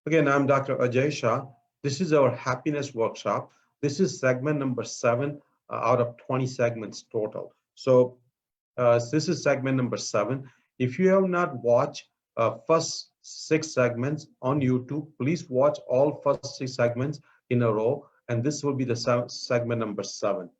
Again, I'm Dr. Ajay Shah. This is our happiness workshop. This is segment number 7 out of 20 segments total. So this is segment number 7. If you have not watched first 6 segments on YouTube, please watch all first 6 segments in a row, and this will be the segment number 7.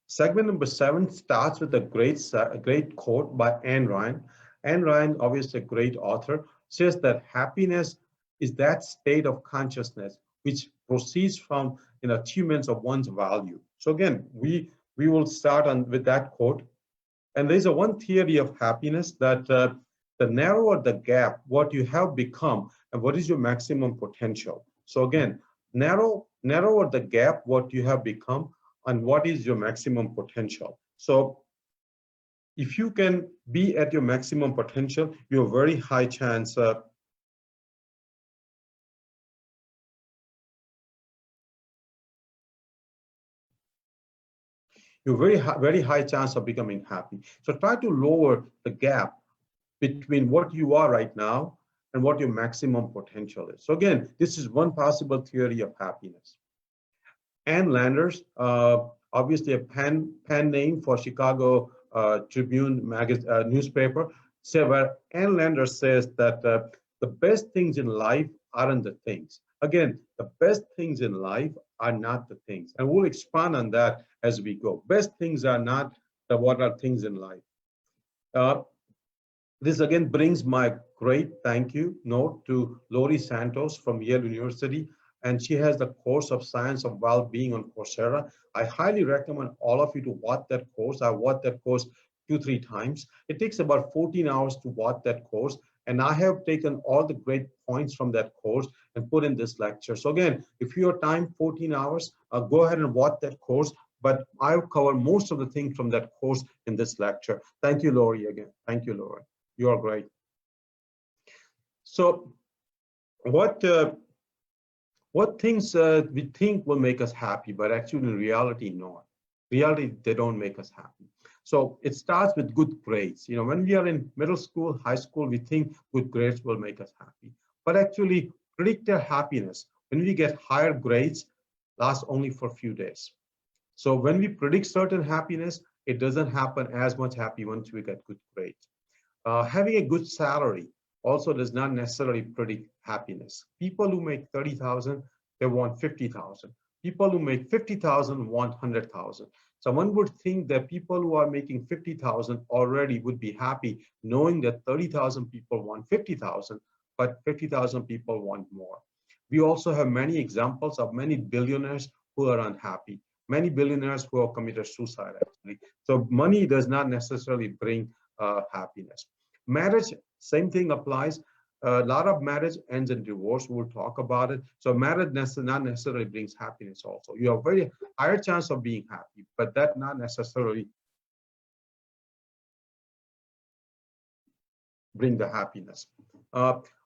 Segment number 7 starts with a great quote by Ayn Rand. Ayn Rand, obviously a great author, says that happiness is that state of consciousness which proceeds from achievements of one's value. So again, we will start on with that quote. And there's a one theory of happiness that the narrower the gap, what you have become, and what is your maximum potential. So again, narrower the gap, what you have become, and what is your maximum potential. So if you can be at your maximum potential, you have a very high chance very high chance of becoming happy. So try to lower the gap between what you are right now and what your maximum potential is. So again, this is one possible theory of happiness. Ann Landers, obviously a pen name for Chicago Tribune newspaper, said where Ann Landers says that the best things in life aren't the things. Again, the best things in life are not the things, and we'll expand on that as we go. Best things are not what are things in life. This again brings my great thank you note to Laurie Santos from Yale University, and she has the course of Science of Well-Being on Coursera. I highly recommend all of you to watch that course. I watched that course 2-3 times. It takes about 14 hours to watch that course, and I have taken all the great points from that course and put in this lecture. So again, if your time 14 hours, go ahead and watch that course, but I'll cover most of the things from that course in this lecture. Thank you, Laurie, again. Thank you, Laurie. You are great. So what things we think will make us happy, but actually in reality, not. Reality, they don't make us happy. So it starts with good grades. When we are in middle school, high school, we think good grades will make us happy. But actually, predicted happiness, when we get higher grades, lasts only for a few days. So when we predict certain happiness, it doesn't happen as much happy once we get good grades. Having a good salary also does not necessarily predict happiness. People who make 30,000, they want 50,000. People who make 50,000 want 100,000. So one would think that people who are making 50,000 already would be happy, knowing that 30,000 people want 50,000, but 50,000 people want more. We also have many examples of many billionaires who are unhappy, many billionaires who have committed suicide, actually. So money does not necessarily bring happiness. Marriage, same thing applies. A lot of marriage ends in divorce. We'll talk about it. So marriage not necessarily brings happiness also. You have a very higher chance of being happy, but that not necessarily bring the happiness.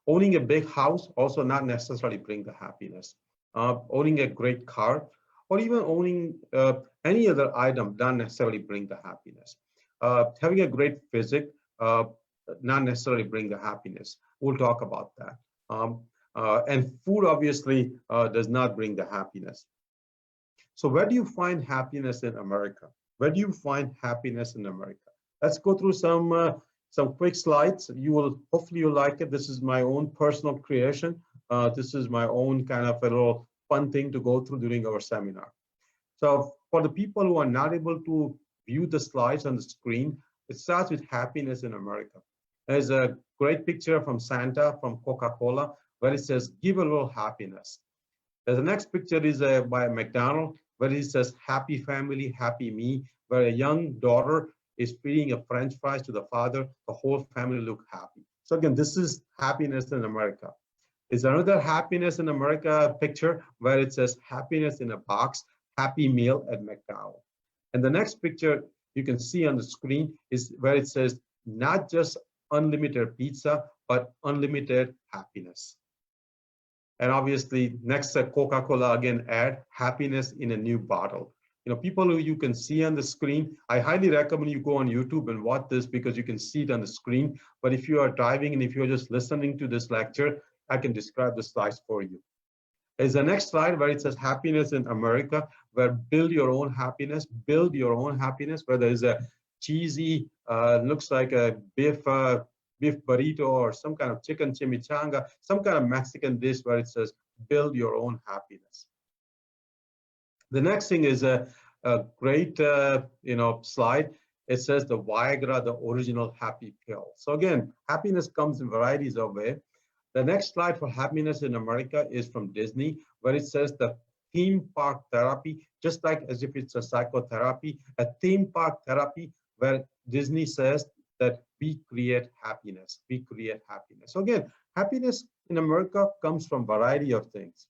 Owning a big house also not necessarily bring the happiness. Owning a great car or even owning any other item not necessarily bring the happiness. Having a great physique not necessarily bring the happiness. We'll talk about that. And food obviously does not bring the happiness. So where do you find happiness in America? Where do you find happiness in America? Let's go through some quick slides. Hopefully you like it. This is my own personal creation. This is my own kind of a little fun thing to go through during our seminar. So for the people who are not able to view the slides on the screen, it starts with happiness in America. There's a great picture from Santa, from Coca-Cola, where it says, give a little happiness. The next picture is by McDonald's, where it says, happy family, happy me, where a young daughter is feeding a French fries to the father. The whole family look happy. So again, this is happiness in America. There's another happiness in America picture where it says, happiness in a box, happy meal at McDonald's. And the next picture you can see on the screen is where it says, not just unlimited pizza, but unlimited happiness. And obviously, next Coca-Cola again ad, happiness in a new bottle. People who you can see on the screen. I highly recommend you go on YouTube and watch this because you can see it on the screen. But if you are driving and if you're just listening to this lecture, I can describe the slides for you. Is the next slide where it says happiness in America, where build your own happiness, where there is a cheesy, looks like a beef burrito or some kind of chicken chimichanga, some kind of Mexican dish where it says build your own happiness. The next thing is a great slide. It says the Viagra, the original happy pill. So again, happiness comes in varieties of ways. The next slide for happiness in America is from Disney, where it says the theme park therapy, just like as if it's a psychotherapy, a theme park therapy, where Disney says that we create happiness. We create happiness. So again, happiness in America comes from a variety of things.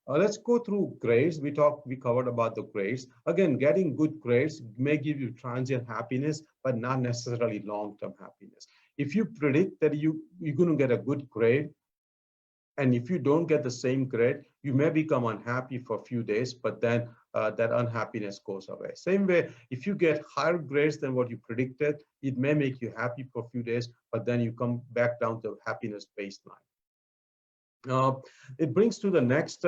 Let's go through grades. We covered about the grades. Again, getting good grades may give you transient happiness, but not necessarily long-term happiness. If you predict that you're going to get a good grade, and if you don't get the same grade, you may become unhappy for a few days, but then that unhappiness goes away. Same way, if you get higher grades than what you predicted, it may make you happy for a few days, but then you come back down to happiness baseline. It brings to the next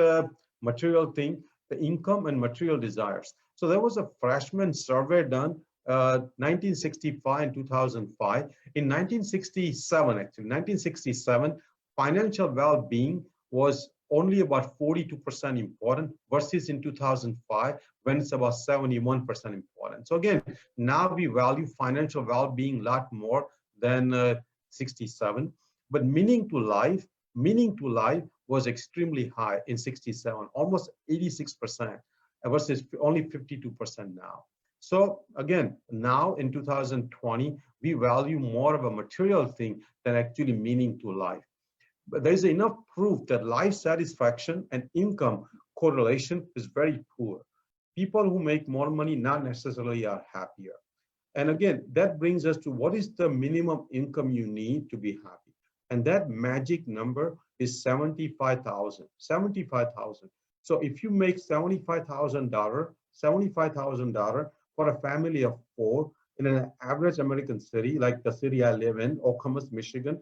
material thing, the income and material desires. So there was a freshman survey done 1965 and 2005. In 1967, financial well-being was only about 42% important versus in 2005 when it's about 71% important. So again, now we value financial well-being a lot more than 67, but meaning to life was extremely high in 67, almost 86% versus only 52% now. So again, now in 2020, we value more of a material thing than actually meaning to life. But there's enough proof that life satisfaction and income correlation is very poor. People who make more money not necessarily are happier. And again, that brings us to what is the minimum income you need to be happy? And that magic number is 75,000. 75,000. So if you make $75,000 for a family of 4 in an average American city like the city I live in, Okemos, Michigan,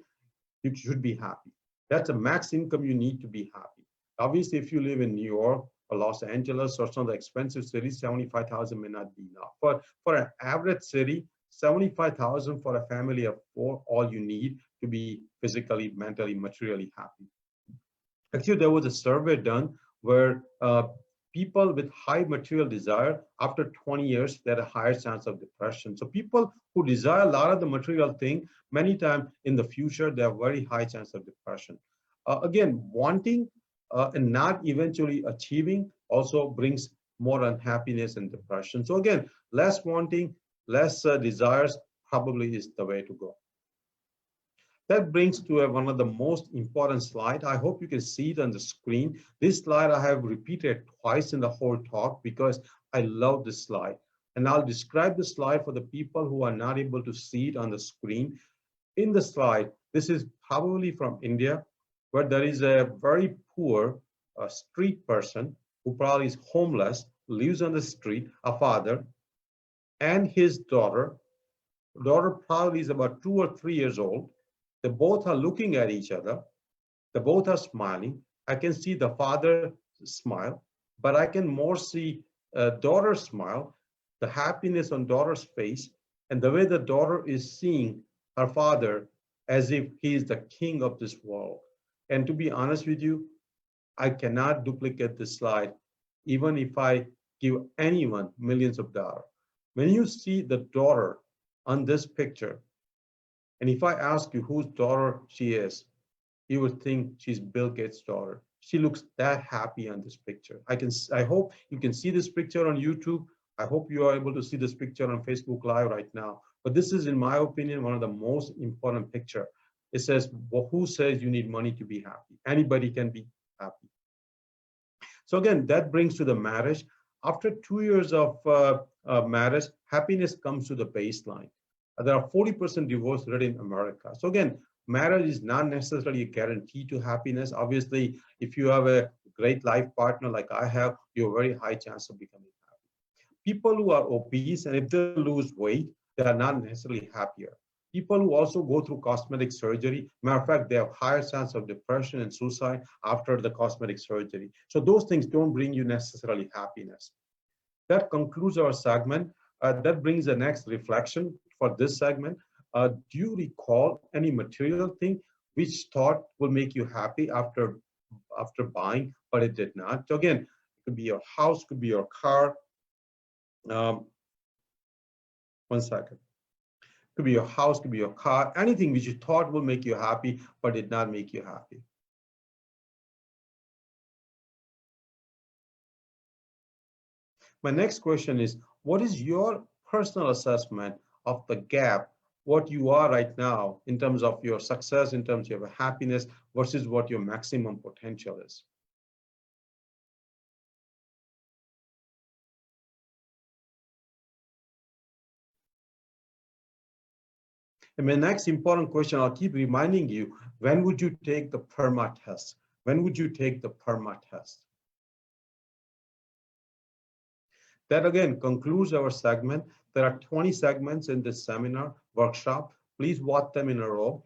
you should be happy. That's a max income you need to be happy. Obviously, if you live in New York or Los Angeles or some of the expensive cities, 75,000 may not be enough. But for an average city, 75,000 for a family of 4, all you need to be physically, mentally, materially happy. Actually, there was a survey done where people with high material desire, after 20 years, they had a higher chance of depression. So people who desire a lot of the material thing, many times in the future, they have very high chance of depression. Again, wanting and not eventually achieving also brings more unhappiness and depression. So again, less wanting, less desires probably is the way to go. That brings to one of the most important slides. I hope you can see it on the screen. This slide I have repeated twice in the whole talk because I love this slide. And I'll describe the slide for the people who are not able to see it on the screen. In the slide, this is probably from India, where there is a very poor street person who probably is homeless, lives on the street, a father, and his daughter. Daughter probably is about 2 or 3 years old. They both are looking at each other. They both are smiling. I can see the father smile, but I can more see daughter smile, the happiness on daughter's face, and the way the daughter is seeing her father as if he is the king of this world. And to be honest with you, I cannot duplicate this slide, even if I give anyone millions of dollars. When you see the daughter on this picture, and if I ask you whose daughter she is, you would think she's Bill Gates' daughter. She looks that happy on this picture. I hope you can see this picture on YouTube. I hope you are able to see this picture on Facebook Live right now. But this is, in my opinion, one of the most important picture. It says, well, who says you need money to be happy? Anybody can be happy. So again, that brings to the marriage. After 2 years of marriage, happiness comes to the baseline. There are 40% divorce rate in America. So again, marriage is not necessarily a guarantee to happiness. Obviously, if you have a great life partner like I have, you have a very high chance of becoming happy. People who are obese, and if they lose weight, they are not necessarily happier. People who also go through cosmetic surgery, matter of fact, they have higher chance of depression and suicide after the cosmetic surgery. So those things don't bring you necessarily happiness. That concludes our segment. That brings the next reflection for this segment. Do you recall any material thing which thought will make you happy after buying, but it did not? So again, it could be your house, could be your car. Um, One second. Could be your house, could be your car, anything which you thought will make you happy, but did not make you happy. My next question is, what is your personal assessment of the gap, what you are right now in terms of your success, in terms of your happiness versus what your maximum potential is? And my next important question, I'll keep reminding you, when would you take the PERMA test? When would you take the PERMA test? That again concludes our segment. There are 20 segments in this seminar workshop. Please watch them in a row.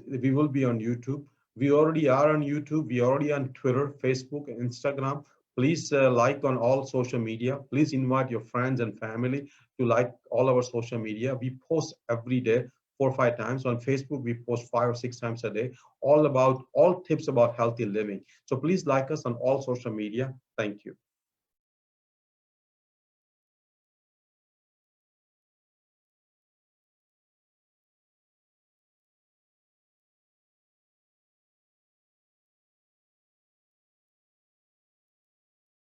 We will be on YouTube. We already are on YouTube. We are already on Twitter, Facebook, and Instagram. Please like on all social media. Please invite your friends and family to like all our social media. We post every day, 4 or 5 times. On Facebook, we post 5 or 6 times a day, all tips about healthy living. So please like us on all social media. Thank you.